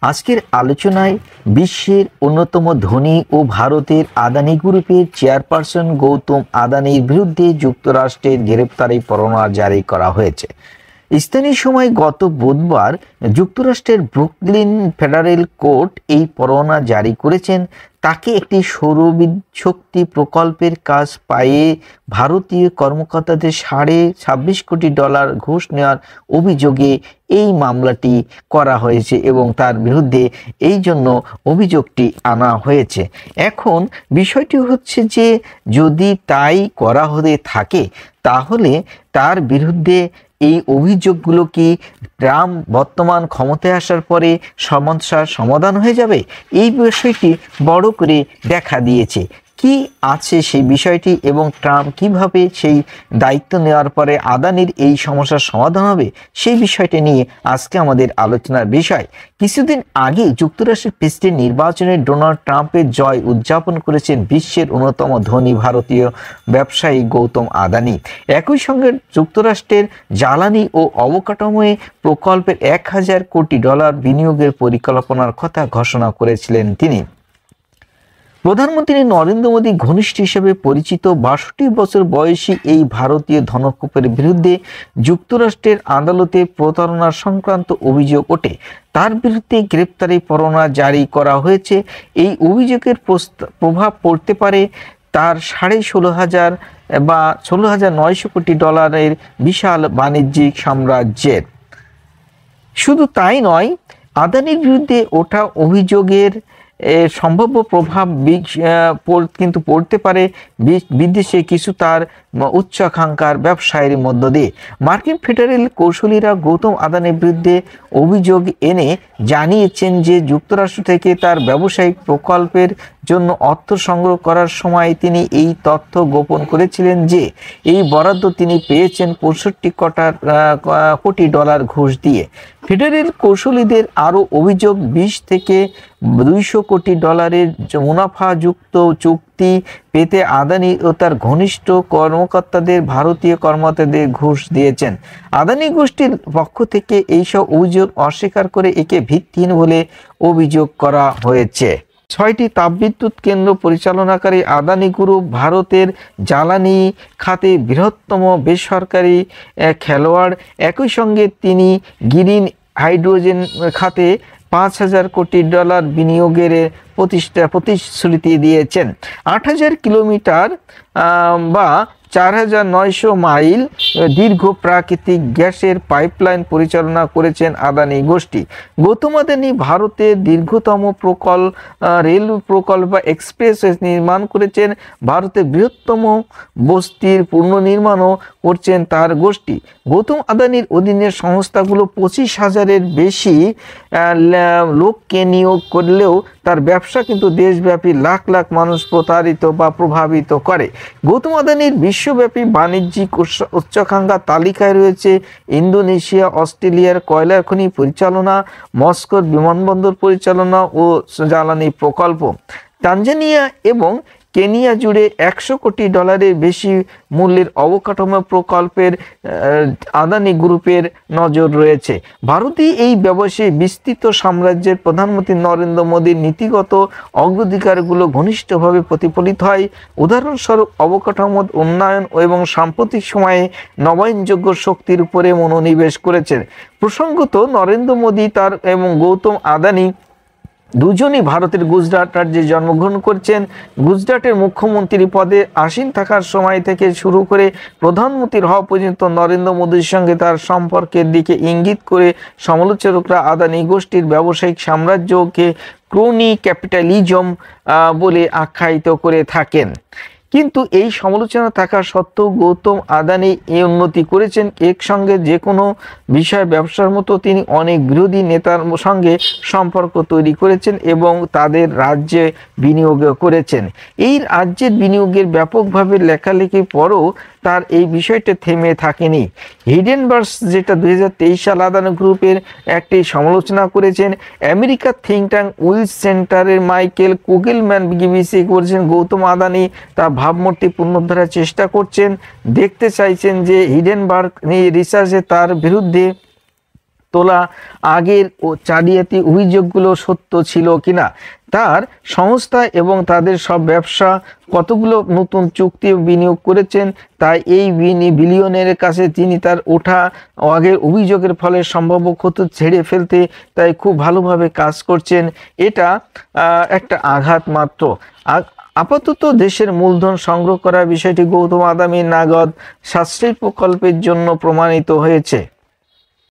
আজকের আলোচনায় বিশ্বের অন্যতম ধনী ও ভারতের আদানি গ্রুপের চেয়ারপারসন গৌতম আদানির বিরুদ্ধে যুক্তরাষ্ট্রের গ্রেপ্তারি পরোয়ানা জারি করা হয়েছে। স্থানীয় সময় গত বুধবার যুক্তরাষ্ট্রের ব্রুকলিন ফেডারেল কোর্ট এই পরোয়ানা জারি করেছেন। তাকে একটি সৌরবিদ্যুৎ শক্তি প্রকল্পের কাজ পাইয়ে ভারতীয় কর্মকর্তাদের $26 কোটি ঘুষ নেওয়ার অভিযোগে এই মামলাটি করা হয়েছে এবং তার বিরুদ্ধে এই জন্য অভিযোগটি আনা হয়েছে। এখন বিষয়টি হচ্ছে যে যদি তাই করা হয়ে থাকে তাহলে তার বিরুদ্ধে এই অভিযোগগুলো কি ট্রাম্প বর্তমান ক্ষমতায় আসার পরে সমস্যার সমাধান হয়ে যাবে? এই বিষয়টি বড় করে দেখা দিয়েছে। কি আছে সেই বিষয়টি এবং ট্রাম্প কিভাবে সেই দায়িত্ব নেওয়ার পরে আদানির এই সমস্যার সমাধান হবে সেই বিষয়টি নিয়ে আজকে আমাদের আলোচনার বিষয়। কিছুদিন আগে যুক্তরাষ্ট্রের প্রেসিডেন্ট নির্বাচনে ডোনাল্ড ট্রাম্পের জয় উদযাপন করেছেন বিশ্বের অন্যতম ধনী ভারতীয় ব্যবসায়ী গৌতম আদানি। একই সঙ্গে যুক্তরাষ্ট্রের জ্বালানি ও অবকাঠামোয় প্রকল্পের $1000 কোটি বিনিয়োগের পরিকল্পনার কথা ঘোষণা করেছিলেন তিনি। প্রধানমন্ত্রী নরেন্দ্র মোদী ঘনিষ্ঠ হিসেবে পরিচিত 62 বছর বয়সী এই ভারতীয় ধনকুবের বিরুদ্ধে যুক্তরাষ্ট্রের আদালতে প্রতারণা সংক্রান্ত অভিযোগ ওঠে। তার বিরুদ্ধে গ্রেপ্তারি পরোয়ানা জারি করা হয়েছে। এই অভিযোগের প্রভাব পড়তে পারে তার $16,500 বা $16,900 কোটি বিশাল বাণিজ্যিক সাম্রাজ্যের। শুধু তাই নয়, আদানির বিরুদ্ধে ওঠা অভিযোগের সম্ভাব্য প্রভাব কিন্তু পড়তে পারে বিদেশে কিছু তার উচ্চাকাঙ্ক্ষার ব্যবসায়ের মধ্য দিয়ে। মার্কিন ফেডারেল কৌশলীরা গৌতম আদানির বিরুদ্ধে অভিযোগ এনে জানিয়েছেন যে যুক্তরাষ্ট্র থেকে তার ব্যবসায়িক প্রকল্পের জন্য অর্থ সংগ্রহ করার সময় তিনি এই তথ্য গোপন করেছিলেন যে এই বরাদ্দ তিনি পেয়েছেন $65 কোটি ঘুষ দিয়ে। ফেডারেল কৌশলীদের আরও অভিযোগ 20 থেকে $200 কোটি মুনাফাযুক্ত চুক্তি পেতে আদানি ও তার ঘনিষ্ঠ কর্মকর্তাদের ভারতীয় কর্মকর্তাদের ঘুষ দিয়েছেন। আদানি গোষ্ঠীর পক্ষ থেকে এইসব অভিযোগ অস্বীকার করে একে ভিত্তিহীন বলে অভিযোগ করা হয়েছে। 6টি তাপবিদ্যুৎ কেন্দ্র পরিচালনাকারী আদানি গ্রুপ ভারতের জ্বালানি খাতে বৃহত্তম বেসরকারি খেলোয়াড়। একই সঙ্গে তিনি গ্রিন হাইড্রোজেন খাতে $5,000 কোটি বিনিয়োগের প্রতিশ্রুতি দিয়েছেন। 8,000 কিলোমিটার বা 4,900 মাইল দীর্ঘ প্রাকৃতিক গ্যাসের পাইপলাইন পরিচালনা করেছেন আদানি গোষ্ঠী। গৌতম আদানি ভারতের দীর্ঘতম রেল প্রকল্প এক্সপ্রেসওয়ে নির্মাণ করেছেন। ভারতের বৃহত্তম বস্তির পুনর্নির্মাণও করছেন তার গোষ্ঠী। গৌতম আদানির অধীনের সংস্থাগুলো 25,000-এর বেশি লোককে নিয়োগ করলেও তার ব্যবসা কিন্তু দেশব্যাপী লাখ লাখ মানুষ প্রতারিত বা প্রভাবিত করে। গৌতম আদানির বিশ্বব্যাপী বাণিজ্যিক উচ্চাকাঙ্ক্ষা তালিকায় রয়েছে ইন্দোনেশিয়া, অস্ট্রেলিয়ার কয়লা খনি পরিচালনা, মস্কোর বিমানবন্দর পরিচালনা ও জ্বালানি প্রকল্প। তানজানিয়া এবং কেনিয়া জুড়ে $100 কোটি বেশি মূল্যের অবকাঠামো প্রকল্পের আদানি গ্রুপের নজর রয়েছে। ভারতীয় এই ব্যবসায়ী বিস্তৃত সাম্রাজ্যের প্রধানমন্ত্রী নরেন্দ্র মোদীর নীতিগত অগ্রাধিকারগুলো ঘনিষ্ঠভাবে প্রতিফলিত হয়। উদাহরণস্বরূপ অবকাঠামো উন্নয়ন এবং সাম্প্রতিক সময়ে নবায়নযোগ্য শক্তির উপরে মনোনিবেশ করেছেন। প্রসঙ্গত, নরেন্দ্র মোদী তার এবং গৌতম আদানি দুজনই ভারতের গুজরাট রাজ্যে জন্মগ্রহণ করছেন। গুজরাটের মুখ্যমন্ত্রী পদে আসীন থাকার সময় থেকে শুরু করে প্রধানমন্ত্রী হওয়া পর্যন্ত নরেন্দ্র মোদীর সঙ্গে তার সম্পর্কের দিকে ইঙ্গিত করে সমালোচকরা আদানি গোষ্ঠীর ব্যবসায়িক সাম্রাজ্যকে ক্রোনি ক্যাপিটালিজম বলে আখ্যায়িত করে থাকেন। কিন্তু এই সমালোচনা থাকা সত্ত্বেও গৌতম আদানি এই উন্নতি করেছেন। একসঙ্গে যে কোনো বিষয় ব্যবসার মতো তিনি অনেক বিরোধী নেতার সঙ্গে সম্পর্ক তৈরি করেছেন এবং তাদের রাজ্যে বিনিয়োগ করেছেন। এই রাজ্যের বিনিয়োগের ব্যাপকভাবে লেখালেখির পরও তার এই বিষয়টা থেমে থাকেনি। হিডেনবার্গ যেটা 2023 সাল আদানি গ্রুপের একটি সমালোচনা করেছেন। আমেরিকার থিঙ্ক ট্যাঙ্ক উইলস সেন্টারের মাইকেল কুগেলম্যান বিবিসি করেছেন গৌতম আদানি তার ভাবমূর্তি পুনরুদ্ধারের চেষ্টা করছেন। দেখতে চাইছেন যে হিডেনবার্গ রিসার্চে তার বিরুদ্ধে তোলা আগের ও জালিয়াতি অভিযোগগুলো সত্য ছিল কিনা, তার সংস্থা এবং তাদের সব ব্যবসা কতগুলো নতুন চুক্তি বিনিয়োগ করেছেন, তাই এই বিলিয়নের কাছে তিনি তার ওঠা আগের অভিযোগের ফলে সম্ভাব্য ক্ষতি ছেড়ে ফেলতে তাই খুব ভালোভাবে কাজ করছেন। এটা একটা আঘাত মাত্র। আপাতত দেশের মূলধন সংগ্রহ করার বিষয়টি গৌতম আদানির নাগদ সাশ্রয়ী প্রকল্পের জন্য প্রমাণিত হয়েছে।